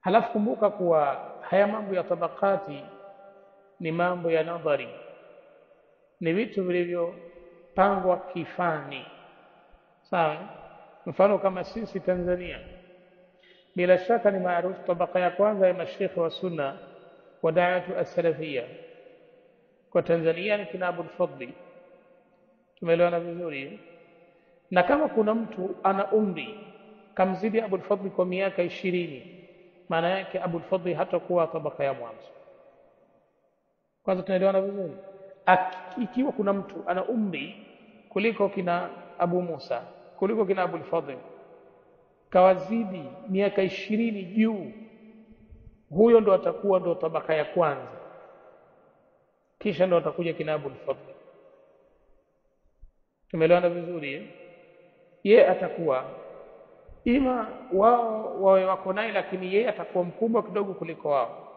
Halafu kumbuka kuwa haya mambo ya tabakati ni mambo ya nadhari, ni vitu vilivyopangwa kifani. Sawa? Mfano kama sisi Tanzania, bila shaka ni maarufu tabaka ya kwanza ya mashekhe wa sunna wa da'watu as-salafiyya kwa Tanzania ni kina Abul Fadli. Tumeelewana vizuri? Na kama kuna mtu ana umri kamzidi Abul Fadli kwa miaka 20, maana yake Abul Fadli hatakuwa tabaka ya mwanzo. Kwanza tunaelewana vizuri? Ikiwa kuna mtu ana umri kuliko kina Abu Musa, kuliko kina Abul Fadli, kawazidi miaka 20 juu, huyo ndo atakuwa ndo tabaka ya kwanza, kisha ndo atakuja kina Abul Fadli. Tumeelewana vizuri? Yeye atakuwa ima wao wawe wako naye, lakini yeye atakuwa mkubwa kidogo kuliko wao.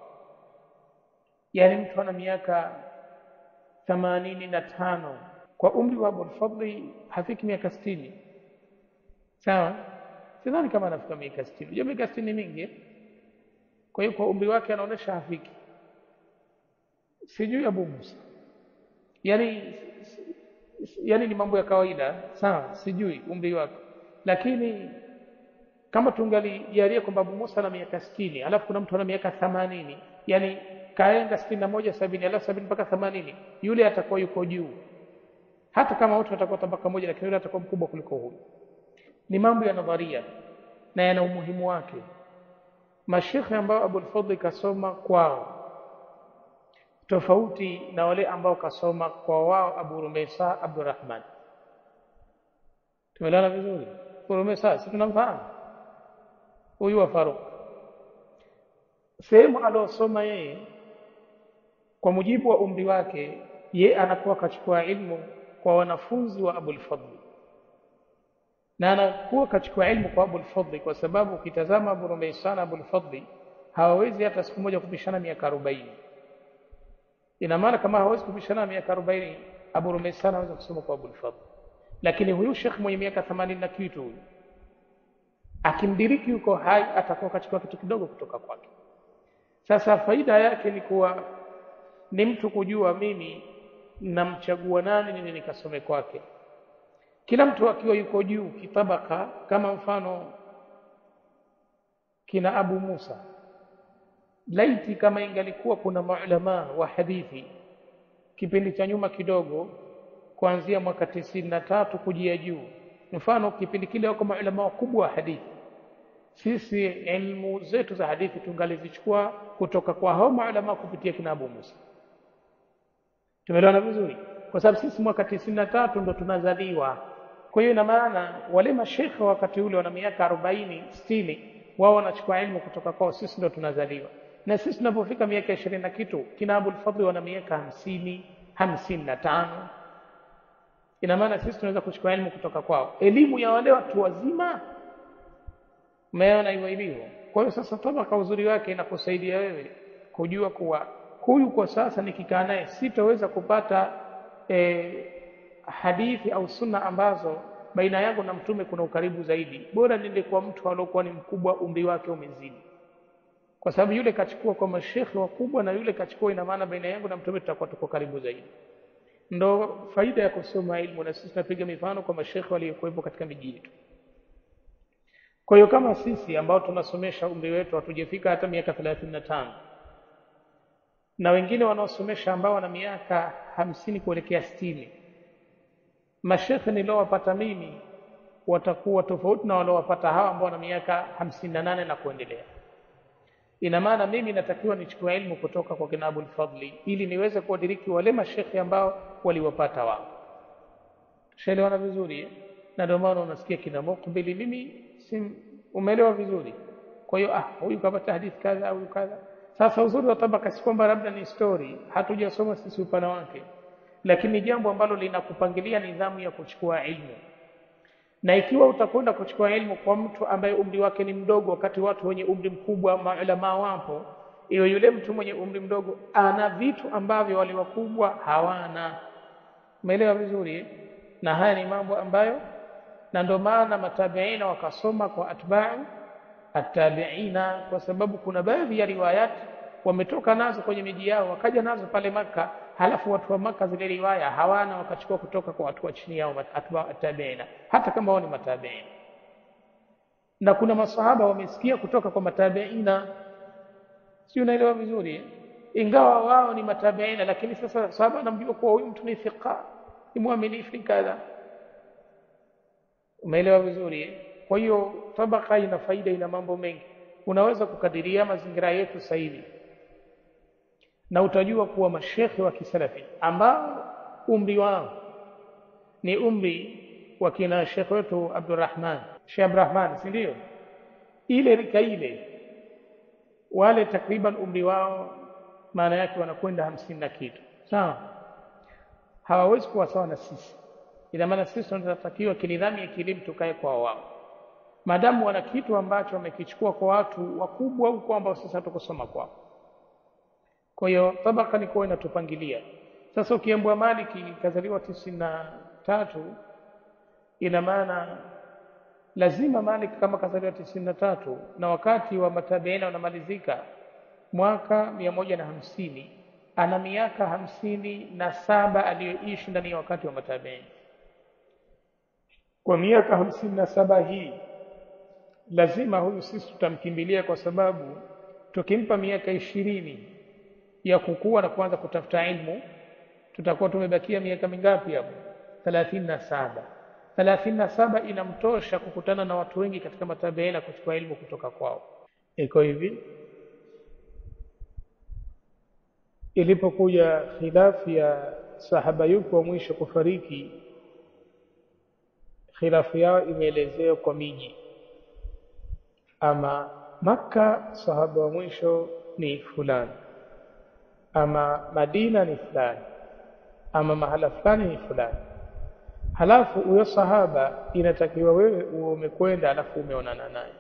Yani mtu ana miaka 85 kwa umri wa Abul Fadli hafiki miaka 60. Sawa? Sidhani kama anafika miaka 60. Unajua miaka 60 ni mingi. Kwa hiyo kwa umri wake anaonesha hafiki. Sijui Abu Musa. Yani ni mambo ya kawaida. Sawa? Sijui umri wake. Lakini kama tungalijalia kwamba Abu Musa ana miaka 60, alafu kuna mtu ana miaka 80, yani kaenda 61, 70, alafu 70 mpaka 80, yule atakuwa yuko juu. Hata kama wote watakuwa tabaka moja, lakini yule atakuwa mkubwa kuliko huyu. Ni mambo ya nadharia na yana umuhimu wake. Mashekhe ambao Abul Fadli kasoma kwao tofauti na wale ambao kasoma kwa wao Abu Rumaisa Abdurrahman. Tumeelewana vizuri? Abu Rumaisa si tunamfahamu? Huyu wa Faruk. Sehemu alosoma yeye kwa mujibu wa umri wake, yeye anakuwa kachukua ilmu kwa wanafunzi wa Abul Fadli. Na anakuwa kachukua ilmu kwa Abul Fadli kwa sababu ukitazama Abu Rumaisa na Abul Fadli hawawezi hata siku moja kupishana miaka 40. Ina maana kama hawezi kupishana miaka 40, Abu Rumaisa anaweza kusoma kwa Abul Fadli. Lakini huyu Sheikh mwenye miaka 80 na kitu huyu, akimdiriki yuko hai, atakuwa kachukua kitu kidogo kutoka kwake. Sasa faida yake ni kuwa ni mtu kujua mimi namchagua nani nini nikasome kwake. Kila mtu akiwa yuko juu kitabaka, kama mfano kina Abu Musa, laiti kama ingalikuwa kuna maulama wa hadithi kipindi cha nyuma kidogo, kuanzia mwaka 93 kujia juu, mfano kipindi kile wako maulama wakubwa wa hadithi, sisi elimu zetu za hadithi tungalizichukua kutoka kwa hao maulama kupitia kina Abu Musa. Tumeelewana vizuri? Kwa sababu sisi mwaka 93 ndo tunazaliwa. Kwa hiyo ina maana wale mashekhe wakati ule wana miaka 40, 60, wao wanachukua elimu kutoka kwao, sisi ndo tunazaliwa. Na sisi tunapofika miaka 20 na kitu, kina Abul Fadli wana miaka 50, 55. Ina maana sisi tunaweza kuchukua elimu kutoka kwao. Elimu ya wale watu wazima, umeona hivyo ilivyo. Kwa hiyo sasa tabaka uzuri wake inakusaidia wewe kujua kuwa huyu kwa sasa nikikaa naye sitaweza kupata hadithi au sunna ambazo baina yangu na mtume kuna ukaribu zaidi. Bora niende kwa mtu aliyokuwa ni mkubwa, umri wake umezidi. Kwa sababu yule kachukua kwa mashekhe wakubwa na yule kachukua, ina maana baina yangu na mtume tutakuwa tuko karibu zaidi. Ndo faida ya kusoma ilmu, na sisi tunapiga mifano kwa mashekhe waliokuwepo katika miji yetu. Kwa hiyo kama sisi ambao tunasomesha umri wetu hatujafika hata miaka 35, na wengine wanaosomesha ambao wana miaka 50 kuelekea 60, mashekhe niliowapata mimi watakuwa tofauti na waliowapata hawa ambao wana miaka 58 na kuendelea. Ina maana mimi natakiwa nichukue elimu kutoka kwa kina Abul Fadli ili niweze kuwadiriki wale mashekhe ambao waliwapata wao. Tushaelewana vizuri? Na ndio maana unasikia kina Muqbili, mimi umeelewa vizuri. Kwa hiyo huyu kapata hadithi kadha au kadha. Sasa uzuri wa tabaka si kwamba labda ni story, hatujasoma sisi upana wake, lakini jambo ambalo linakupangilia nidhamu ya kuchukua ilmu. Na ikiwa utakwenda kuchukua ilmu kwa mtu ambaye umri wake ni mdogo, wakati watu wenye umri mkubwa maulama wapo, yule mtu mwenye umri mdogo ana vitu ambavyo wale wakubwa hawana. Umeelewa vizuri? Na haya ni mambo ambayo, na ndio maana matabiina wakasoma kwa atba'u atabiina, kwa sababu kuna baadhi ya riwayat wametoka nazo kwenye miji yao wakaja nazo pale Maka, halafu watu wa Maka zile riwaya hawana, wakachukua kutoka kwa watu wa chini yao atabiina, hata kama wao ni matabiina. Na kuna masahaba wamesikia kutoka kwa matabiina, si unaelewa vizuri ingawa wao ni matabiina, lakini sasa sahaba anamjua kuwa huyu mtu ni thiqa, ni muaminifu kadha. Umeelewa vizuri Kwa hiyo tabaka ina faida, ina mambo mengi. Unaweza kukadiria mazingira yetu sasa hivi na utajua kuwa mashekhi wa kisalafi ambao umri wao ni umri wa kina Sheikh wetu Abdurrahman, Sheikh Abdurrahman, si ndio? Ile rika ile, wale takriban umri wao maana yake wanakwenda 50 na kitu, sawa? Hawawezi kuwa sawa na sisi. Ina maana sisi tunatakiwa kinidhamu ya kielimu tukae kwa wao, madamu wana kitu ambacho wamekichukua kwa watu wakubwa huko ambao sasa tukusoma kwao. Kwa hiyo tabaka ni kwa inatupangilia. Sasa ukiambwa Maliki kazaliwa 93, ina maana lazima Malik kama kazaliwa 93 na wakati wa matabiina unamalizika mwaka 150, ana miaka 57 aliyoishi ndani ya wakati wa matabiina. Kwa miaka 57 hii lazima huyu sisi tutamkimbilia, kwa sababu tukimpa miaka 20 ya kukua na kuanza kutafuta ilmu, tutakuwa tumebakia miaka mingapi hapo? 37. 37 inamtosha kukutana na watu wengi katika matabiina kuchukua ilmu kutoka kwao. Iko hivi, ilipokuja khilafu ya sahaba yupo wa mwisho kufariki, khilafu yao imeelezewa kwa miji. Ama Makka sahaba wa mwisho ni fulani, ama Madina ni fulani, ama mahala fulani ni fulani. Halafu huyo sahaba inatakiwa wewe umekwenda alafu umeonana naye.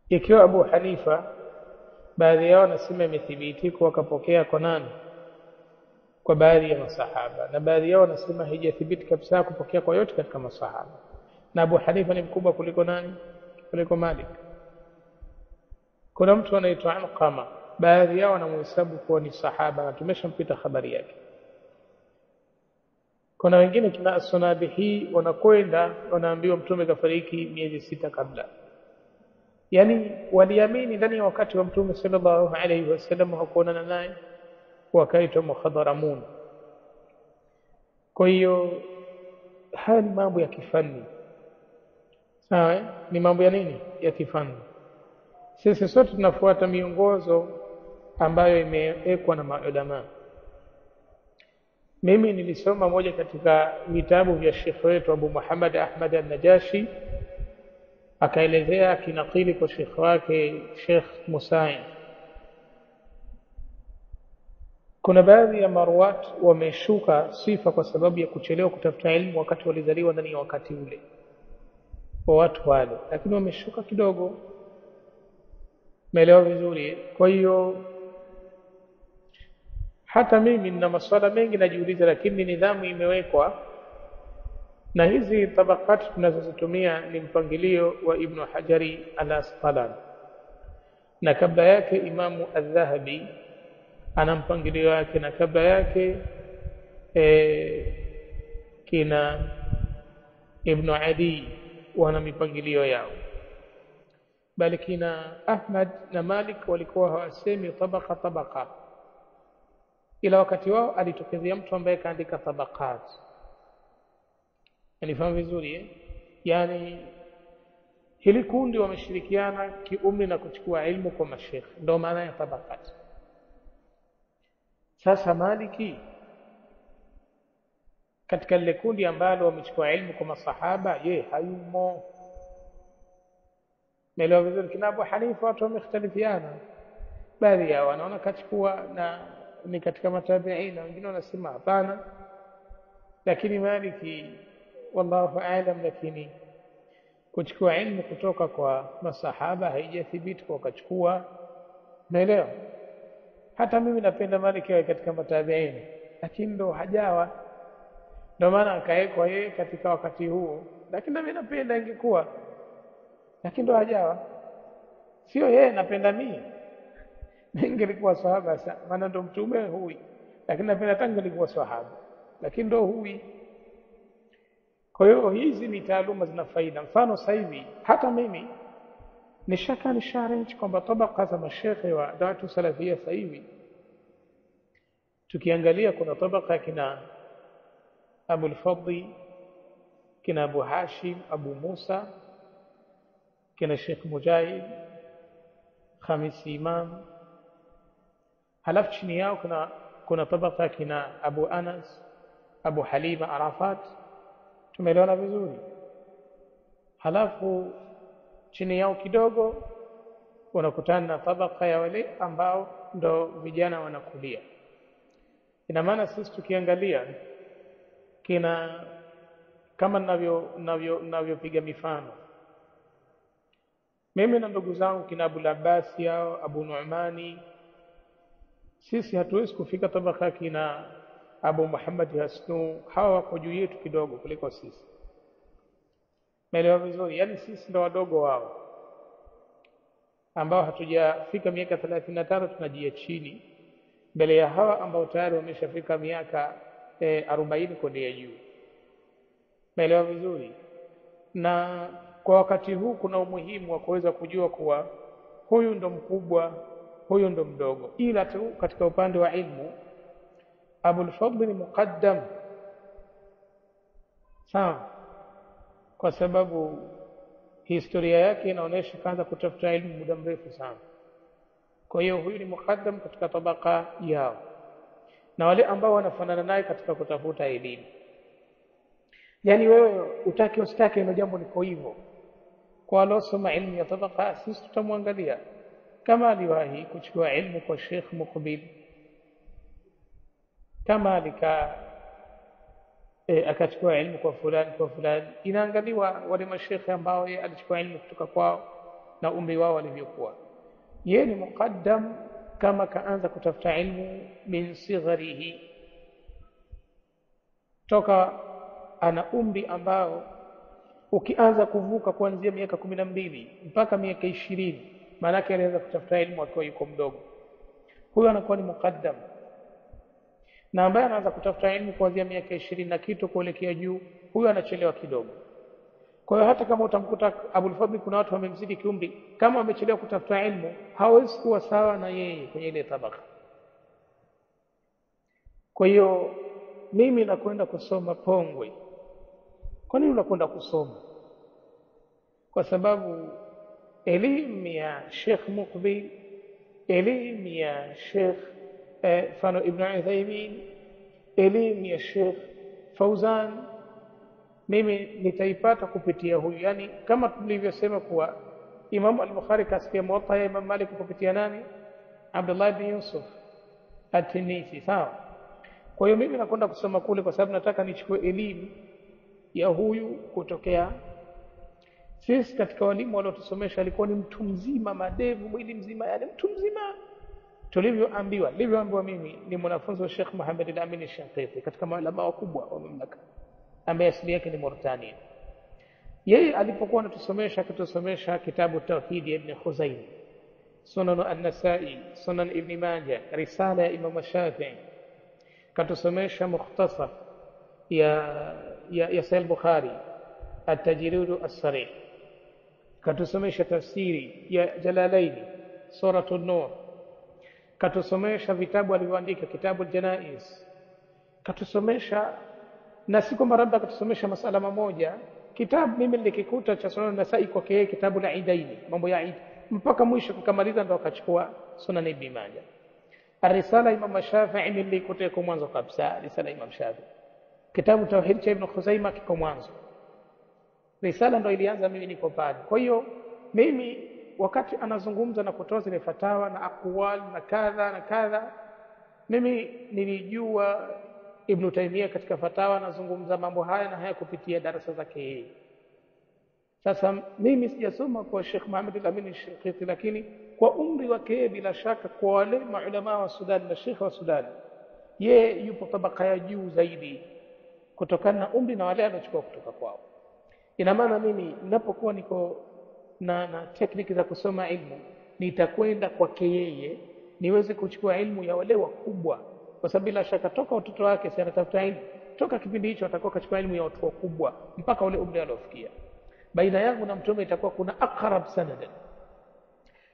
Ikiwa Abu Hanifa, baadhi yao nasema imethibitika wakapokea kwa nani? Kwa baadhi ya masahaba, na baadhi yao nasema haijathibiti kabisa kupokea kwa yote katika masahaba. Na Abu Hanifa ni mkubwa kuliko nani? Kuliko Malik. Kuna mtu anaitwa Alqama, baadhi yao wanamhesabu kuwa ni sahaba na tumeshampita habari yake. Kuna wengine kina As-Sunabihi wanakwenda wanaambiwa mtume kafariki miezi 6 kabla. Yani waliamini ndani ya wakati wa mtume sallallahu alayhi wasallam hakuonana naye, wakaitwa mukhadaramun. Kwa hiyo haya ni mambo ya kifani, sawa? Ni mambo ya nini? Ya kifani. Sisi sote tunafuata miongozo ambayo imewekwa na maulama. Mimi nilisoma moja katika vitabu vya Sheikh wetu Abu Muhammad Ahmad al-Najashi, akaelezea kinakili kwa Sheikh wake Sheikh Musain. Kuna baadhi ya marwat wameshuka sifa kwa sababu ya kuchelewa kutafuta elimu wakati walizaliwa ndani ya wakati ule wa watu wale, lakini wameshuka kidogo. Umeelewa vizuri? Kwa hiyo hata mimi nina maswala mengi najiuliza, lakini nidhamu imewekwa, na hizi tabakati tunazozitumia ni mpangilio wa Ibn Hajari al-Asqalani, na kabla yake Imamu al-Dhahabi ana mpangilio wake, na kabla yake kina Ibn Adi wana mipangilio yao. Bali kina Ahmad na Malik walikuwa hawasemi tabaka, ila wakati wao alitokezea mtu ambaye kaandika tabakat. Nifahamu vizuri yani hili kundi wameshirikiana kiumri na kuchukua ilmu kwa mashekhi, ndio maana ya tabakat. Sasa Maliki katika lile kundi ambalo wamechukua ilmu kwa masahaba, hayumo. Umeelewa vizuri? Kina Abu Hanifa watu wamekhtalifiana, baadhi yao wanaona kachukua na ni katika matabiina, wengine wanasema hapana. Lakini Maliki wallahu aalam, lakini kuchukua ilmu kutoka kwa masahaba haijathibiti kwa wakachukua. Umeelewa? Hata mimi napenda Maliki awe katika matabiina, lakini ndo hajawa, ndio maana akawekwa yeye katika wakati huo. Lakini mimi napenda ingekuwa lakini ndo hajawa. Sio yeye napenda mimi. Ningelikuwa sahaba maana ndo mtume hui, lakini napenda tangu nilikuwa sahaba, lakini ndo hui. Kwa hiyo hizi ni taaluma zina faida. Mfano sasa hivi hata mimi nisharange kwamba tabaka za mashekhe wa da'watu salafia sasa hivi tukiangalia kuna tabaka kina Abu al-Fadl, kina Abu Hashim, Abu Musa, kina Sheikh Mujahid, Khamis Imam. Halafu chini yao kuna tabaka kina Abu Anas, Abu Halima Arafat. Tumeelewana vizuri. Halafu chini yao kidogo unakutana na tabaka ya wale ambao ndo vijana wanakulia. Ina maana sisi tukiangalia kina kama ninavyopiga mifano, mimi na ndugu zangu kina Abu Abbas yao Abu Nu'mani, sisi hatuwezi kufika tabaka kina Abu Muhammad Hasnu. Hawa wako juu yetu kidogo kuliko sisi. Meelewa vizuri? Yani sisi ndo wadogo wao ambao hatujafika miaka 35, tunajia chini mbele ya hawa ambao tayari wameshafika miaka 40 kuendelea juu. Meelewa vizuri? Na kwa wakati huu kuna umuhimu wa kuweza kujua kuwa huyu ndo mkubwa, huyu ndo mdogo. Ila tu katika upande wa ilmu Abu al-Fadl ni muqaddam, sawa, kwa sababu historia yake inaonyesha kaanza kutafuta elimu muda mrefu sana. Kwa hiyo huyu ni muqaddam katika tabaka yao, na wale ambao wanafanana naye katika kutafuta elimu. Yani wewe utaki usitaki, ndio jambo liko hivyo. Kwa alosoma ilmu ya tabaka, sisi tutamwangalia kama aliwahi kuchukua ilmu kwa Sheikh Muqbil, kama akachukua ilmu kwa fulani. Inaangaliwa wale mashekhe ambao yeye alichukua ilmu kutoka kwao na umri wao walivyokuwa. Yeye ni muqaddam kama kaanza kutafuta ilmu min sigharihi, toka ana umri ambao ukianza kuvuka kuanzia miaka 12 mpaka miaka 20, maana yake alianza kutafuta ilmu akiwa yuko mdogo. Huyo anakuwa ni muqaddam. Na ambaye anaanza kutafuta elimu kuanzia miaka 20 na kitu kuelekea juu, huyo anachelewa kidogo. Kwa hiyo hata kama utamkuta Abu al-Fadl kuna watu wamemzidi kiumri, kama wamechelewa kutafuta elimu, hawezi kuwa sawa na yeye kwenye ile tabaka. Kwa hiyo mimi nakwenda kusoma Pongwe. Kwa nini unakwenda kusoma? Kwa sababu elimu ya Sheikh Muqbil, elimu ya Sheikh mfano Ibn Uthaymeen, elimu ya Sheikh Fauzan, mimi nitaipata kupitia huyu. Yani kama tulivyosema kuwa Imam al-Bukhari kasikia Muwatta ya Imam Malik kupitia nani? Abdullah ibn Yusuf at-Tinisi, sawa. Kwa hiyo mimi nakwenda kusoma kule kwa sababu nataka nichukue elimu ya huyu kutokea. Sisi katika walimu waliotusomesha alikuwa ni mtu mzima, madevu, mwili mzima, yani mtu mzima. Nilivyoambiwa mimi ni mwanafunzi wa Sheikh Muhammad al-Amin al-Shanqiti, katika maulama wakubwa wa mamlaka, ambaye asili yake ni Mauritania. Yeye alipokuwa anatusomesha akatusomesha kitabu Tauhid ya Ibn Khuzaimah, Sunan an-Nasa'i, Sunan Ibn Majah, Risala ya Imam Shafi'i, katusomesha mukhtasar ya Sahih Bukhari, At-Tajrid as-Sarih, katusomesha tafsiri ya Jalalain, Suratul Nur, katusomesha vitabu alivyoandika, kitabu al-Janaiz, katusomesha, na si kwamba labda katusomesha masala mamoja. Kitabu mimi nilikikuta cha Sunan Nasai kwa kile kitabu la Idaini, mambo ya Eid, mpaka mwisho kukamaliza ndo akachukua Sunan Ibn Majah. Ar-Risala Imam Shafi'i nilikuta kwa mwanzo kabisa, Risala Imam Shafi'i. Kitabu Tauhid cha Ibn Khuzaimah kiko mwanzo. Risala ndo ilianza mimi niko pale. Kwa hiyo mimi wakati anazungumza na kutoa zile fatawa na aqwal na kadha na kadha, mimi nilijua Ibn Taymiyyah katika fatawa anazungumza mambo haya na haya kupitia darasa zake yeye. Sasa mimi sijasoma kwa Sheikh Muhammad al-Amin al-Shanqiti, lakini kwa umri wake bila shaka kwa wale maulama wa Sudan na Sheikh wa Sudan, yeye yupo tabaka ya juu zaidi kutokana na umri na wale anachukua kutoka kwao. Ina maana mimi ninapokuwa niko na tekniki za kusoma ilmu, nitakwenda kwake yeye niweze kuchukua ilmu ya wale wakubwa, kwa sababu bila shaka toka watoto wake si anatafuta ilmu, toka kipindi hicho atakuwa kachukua ilmu ya watu wakubwa mpaka ule umri aliofikia. Baina yangu na mtume itakuwa kuna aqrab sanadan.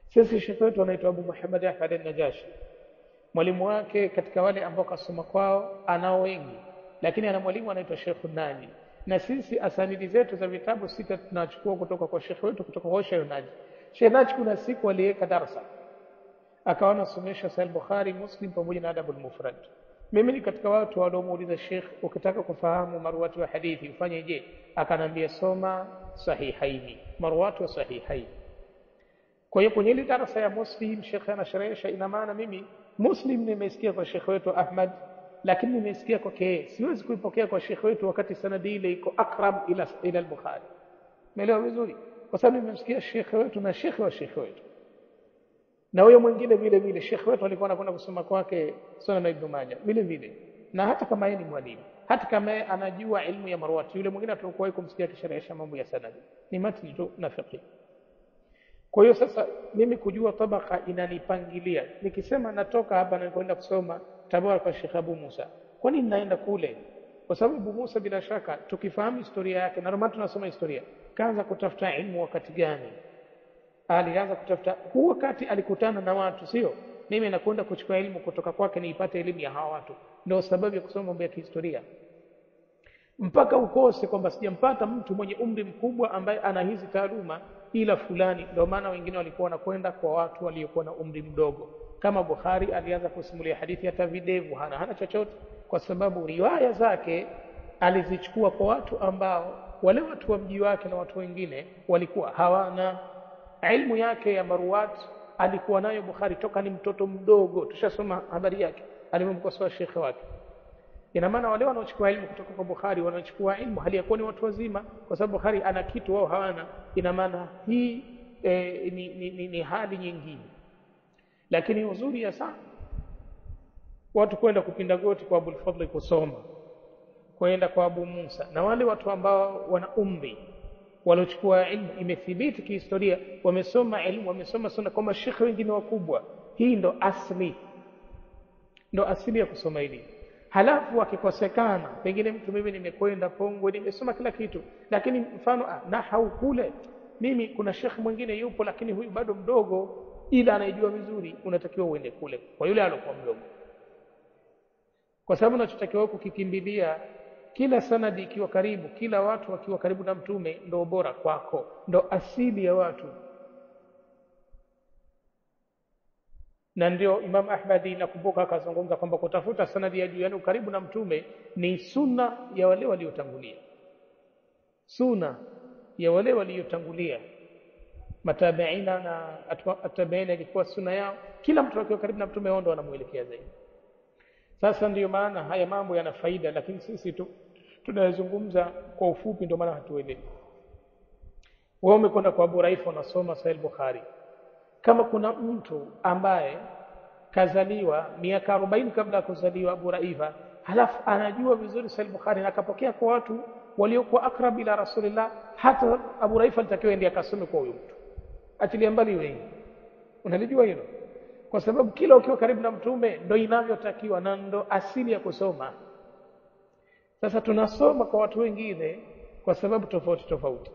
Sisi shekhi wetu anaitwa Abu Muhammad Ahmad al-Najashi, mwalimu wake katika wale ambao kasoma kwao anao wengi, lakini ana mwalimu anaitwa Sheikh Naji, na sisi asanidi zetu za vitabu 6 tunachukua kutoka kwa shekhi wetu, kutoka kwa Sheikh Naji. Sheikh Naji kuna siku aliweka darasa akaona somesha Sahih Bukhari, Muslim pamoja na Adab al-Mufrad. Mimi ni katika watu waliomuuliza Sheikh, ukitaka kufahamu marwatu wa hadithi ufanye je? Akanambia soma Sahihaini, marwatu wa Sahihaini. Kwa hiyo kwenye ile darasa ya Muslim Sheikh anasherehesha, ina maana mimi Muslim nimesikia kwa Sheikh wetu Ahmad, lakini nimesikia kwake, siwezi kuipokea kwa Sheikh wetu wakati sanadi ile iko akrab ila al-Bukhari. Umeelewa vizuri? Kwa sababu nimemsikia Sheikh wetu na Sheikh wa Sheikh wetu, na huyo mwingine vile vile Sheikh wetu alikuwa anakwenda kusoma kwake Sunan Ibn Majah vile vile, na hata kama yeye ni mwalimu, hata kama yeye anajua ilmu ya marwati, yule mwingine atakuwa kumsikia kisherehesha mambo ya sanadi, ni matni tu na fiqh. Kwa hiyo sasa mimi kujua tabaka inanipangilia, nikisema natoka hapa na kwenda kusoma Tabora kwa Sheikh Abu Musa, kwa nini naenda kule? Kwa sababu Abu Musa bila shaka tukifahamu historia yake, na ndio tunasoma historia, kaanza kutafuta ilmu wakati gani? Alianza kutafuta wakati alikutana na watu, sio mimi nakwenda kuchukua elimu kutoka kwake niipate elimu ya hawa watu. Ndio sababu ya kusoma mambo ya historia, mpaka ukose kwamba sijampata mtu mwenye umri mkubwa ambaye ana hizi taaluma ila fulani. Ndio maana wengine walikuwa wanakwenda kwa watu waliokuwa na umri mdogo, kama Bukhari alianza kusimulia hadithi hata videvu hana chochote, kwa sababu riwaya zake alizichukua kwa watu ambao wale watu wa mji wake na watu wengine walikuwa hawana ilmu yake ya marwat. Alikuwa nayo Bukhari toka ni mtoto mdogo, tushasoma habari yake alimomkosoa shekhi wake. Ina maana wale wanaochukua ilmu kutoka kwa Bukhari wanachukua ilmu hali yakuwa ni watu wazima, kwa sababu Bukhari ana kitu wao hawana. Ina maana hii ni hali nyingine, lakini uzuri ya sana watu kwenda kupinda goti kwa Abul Fadl kusoma, kwenda kwa Abu Musa, na wale watu ambao wana umri waliochukua ilmu, imethibiti kihistoria wamesoma ilmu, wamesoma sunna kama shekhi wengine wakubwa. Hii ndo asili ya kusoma elimu. Halafu akikosekana, pengine mtu mimi nimekwenda Pongwe nimesoma kila kitu, lakini mfano nahau kule, mimi kuna shekhi mwingine yupo lakini huyu bado mdogo ila anajua vizuri, unatakiwa uende kule kwa yule aliyokuwa mdogo, kwa sababu unachotakiwa kukikimbilia kila sanadi ikiwa karibu, kila watu wakiwa karibu na mtume, ndo bora kwako, ndo asili ya watu. Na ndio Imam Ahmadi nakumbuka akazungumza kwamba kutafuta sanadi ya juu, yani karibu na mtume, ni sunna ya wale waliotangulia, sunna ya wale waliotangulia matabiina na atabiina, ilikuwa sunna yao. Kila mtu akiwa karibu na mtume wao ndo anamuelekea zaidi. Sasa ndiyo maana haya mambo yana faida, lakini sisi tunazungumza kwa ufupi, ndio maana hatuelewi. Wao umekwenda kwa Abu Raifa unasoma Sahih Bukhari. Kama kuna mtu ambaye kazaliwa miaka 40 kabla ya kuzaliwa Abu Raifa, halafu anajua vizuri Sahih Bukhari na akapokea kwa watu waliokuwa akrab ila Rasulillah, hata Abu Raifa alitakiwa ndiye akasome kwa huyo mtu, achilia mbali wengi. Unalijua hilo? Kwa sababu kila ukiwa karibu na mtume ndio inavyotakiwa na ndo asili ya kusoma. Sasa tunasoma kwa watu wengine kwa sababu tofauti,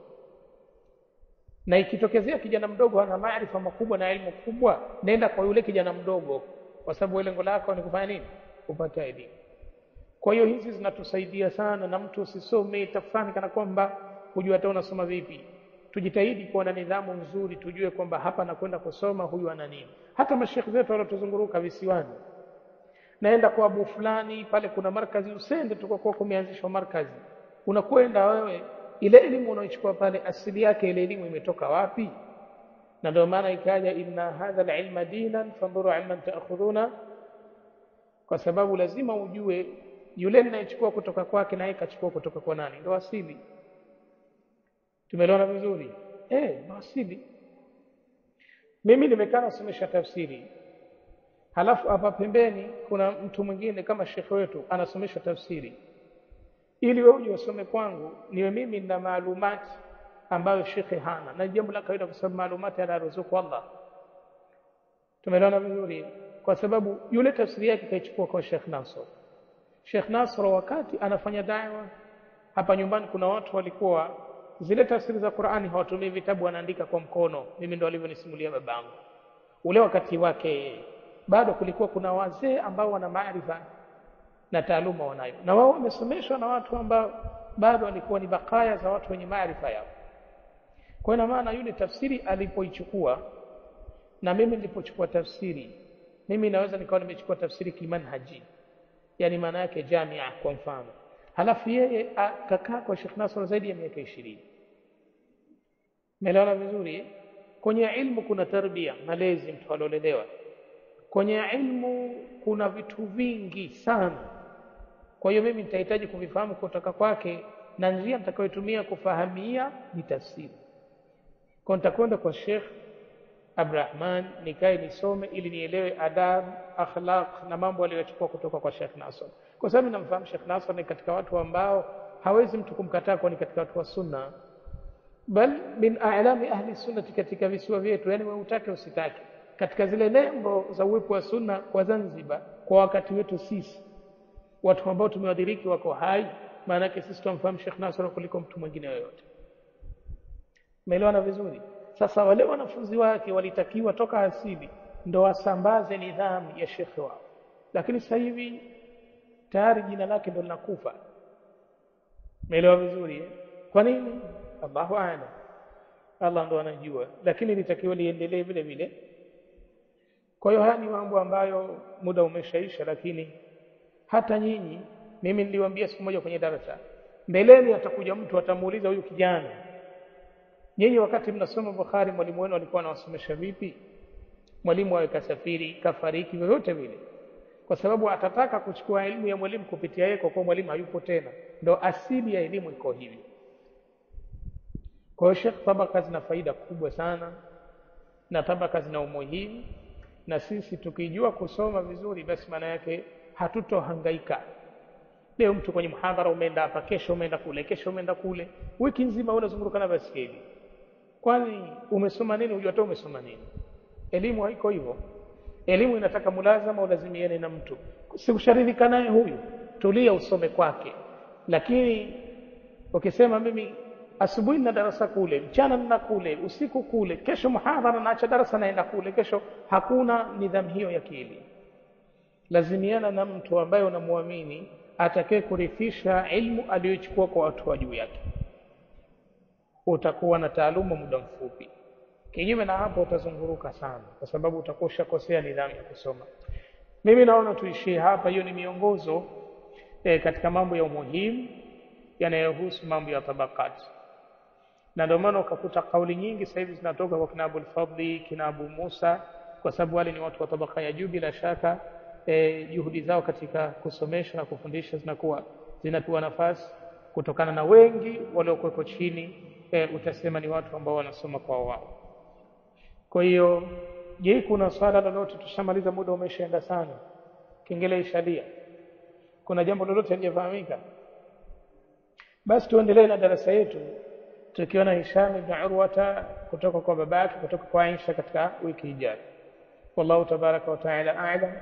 na ikitokezea kijana mdogo ana maarifa makubwa na elimu kubwa, nenda kwa yule kijana mdogo, kwa sababu lengo lako ni kufanya nini? Kupata elimu. Kwa hiyo hizi zinatusaidia sana, na mtu usisome tafani kana kwamba hujua hata unasoma vipi. Tujitahidi kuwa na nidhamu nzuri, tujue kwamba hapa nakwenda kusoma, huyu ana nini. Hata mashekhi wetu waliotuzunguruka visiwani, naenda kwa Abu fulani pale kuna markazi, usende tu kwa kumeanzishwa markazi, unakwenda wewe, ile elimu unaochukua pale asili yake ile elimu imetoka wapi? Na ndio maana ikaja inna hadha alilma dinan fanduru amman ta'khuduna, kwa sababu lazima ujue yule ninayechukua kutoka kwake na yeye kachukua kutoka kwa nani, ndio asili. Tumeelewana vizuri? Ndio asili. Mimi nimekaa nasomesha tafsiri, halafu hapa pembeni kuna mtu mwingine kama shekhi wetu anasomesha tafsiri. Ili wewe uje usome kwangu, niwe mimi na maalumati ambayo shekhe hana, na jambo la kawaida kwa sababu maalumati anaruzuku Allah. Tumeelewana vizuri? Kwa sababu yule tafsiri yake kaichukua kwa Sheikh Nasr. Sheikh Nasr wakati anafanya da'wa hapa nyumbani, kuna watu walikuwa zile tafsiri za Qur'ani hawatumii vitabu, wanaandika kwa mkono. Mimi ndo alivyonisimulia babangu. Ule wakati wake bado kulikuwa kuna wazee ambao wana maarifa na taaluma wanayo, na wao wamesomeshwa na watu ambao bado walikuwa ni bakaya za watu wenye maarifa yao. Kwa ina maana yule tafsiri alipoichukua na mimi nilipochukua tafsiri, mimi naweza nikawa nimechukua tafsiri kimanhaji, yani maana yake jamia kwa mfano, halafu yeye akakaa kwa Sheikh Nasr zaidi ya miaka 20. Umeelewana vizuri? Kwenye ilmu kuna tarbia, malezi, mtu alolelewa. Kwenye ilmu kuna vitu vingi sana. Kwa hiyo mimi nitahitaji kuvifahamu kutoka kwake, na njia nitakayotumia kufahamia ni tafsiri. Kwa nitakwenda kwa Sheikh Abdurrahman nikae nisome ili nielewe adab, akhlaq na mambo aliyochukua kutoka kwa Sheikh Nasr. Kwa sababu namfahamu Sheikh Nasr ni katika watu ambao hawezi mtu kumkataa, kwa ni katika watu wa sunna, bal min a'lami ahli sunnati katika visiwa vyetu, yani wewe utake usitake, katika zile nembo za uwepo wa sunna kwa Zanzibar kwa wakati wetu sisi watu ambao tumewadhiriki wako hai, maana yake sisi tumfahamu Sheikh Nasr kuliko mtu mwingine yoyote. Umeelewana vizuri? Sasa wale wanafunzi wake walitakiwa toka asili ndo wasambaze nidhamu ya shekhe wao, lakini sasa hivi tayari jina lake ndo linakufa. Umeelewa vizuri? Kwa nini? Allahu a'lam, Allah ndo anajua, lakini litakiwa liendelee vile vile. Kwa hiyo haya ni mambo ambayo muda umeshaisha, lakini hata nyinyi, mimi niliwaambia siku moja kwenye darasa, mbeleni atakuja mtu atamuuliza huyu kijana, nyinyi wakati mnasoma Bukhari mwalimu wenu alikuwa anawasomesha vipi? Mwalimu awe kasafiri, kafariki, vyovyote vile, kwa sababu atataka kuchukua elimu ya mwalimu kupitia yeye, kwa kuwa mwalimu hayupo tena. Ndo asili ya elimu iko hivi. Kwa hiyo Sheikh, tabaka zina faida kubwa sana na tabaka zina umuhimu, na sisi tukijua kusoma vizuri, basi maana yake hatutohangaika. Leo mtu kwenye muhadhara umeenda hapa, kesho umeenda kule, kesho umeenda kule, wiki nzima unazunguruka na basikeli. Kwani umesoma nini? Hujua hata umesoma nini? Elimu haiko hivyo. Elimu inataka mulazama, ulazimiane na mtu. Sikusharidhika naye huyu, tulia usome kwake. Lakini ukisema mimi asubuhi na darasa kule, mchana na kule, usiku kule, kesho muhadhara naacha darasa naenda kule, kesho, hakuna nidhamu hiyo ya kielimu. Lazimiana na mtu ambaye unamuamini atakaye kurithisha ilmu aliyochukua kwa watu wa juu yake. Utakuwa na taaluma muda mfupi. Kinyume na hapo utazunguruka sana, kwa sababu utakosha kosea nidhamu ya kusoma. Mimi naona tuishie hapa. Hiyo ni miongozo katika mambo ya umuhimu yanayohusu mambo ya tabakati. Na ndio maana ukakuta kauli nyingi sasa hivi zinatoka kwa kina Abul Fadli, kina Abu Musa, kwa sababu wale ni watu wa tabaka ya juu. Bila shaka juhudi zao katika kusomesha na kufundisha zinapewa nafasi kutokana na wengi waliokuwa chini, utasema ni watu ambao wanasoma kwa wao. Kwa hiyo, je, kuna swala lolote? Tushamaliza, muda umeshaenda sana, kengele ishalia. Kuna jambo lolote halijafahamika? Basi tuendelee na darasa yetu tukiona Hisham ibn Urwata kutoka kwa babake kutoka kwa Aisha katika wiki ijayo. Wallahu tabaraka wa ta'ala a'lam.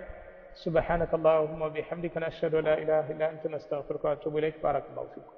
Subhanakallahumma wa bihamdika nashhadu an la ilaha illa anta nastaghfiruka wa atubu ilaik. Barakallahu fikum.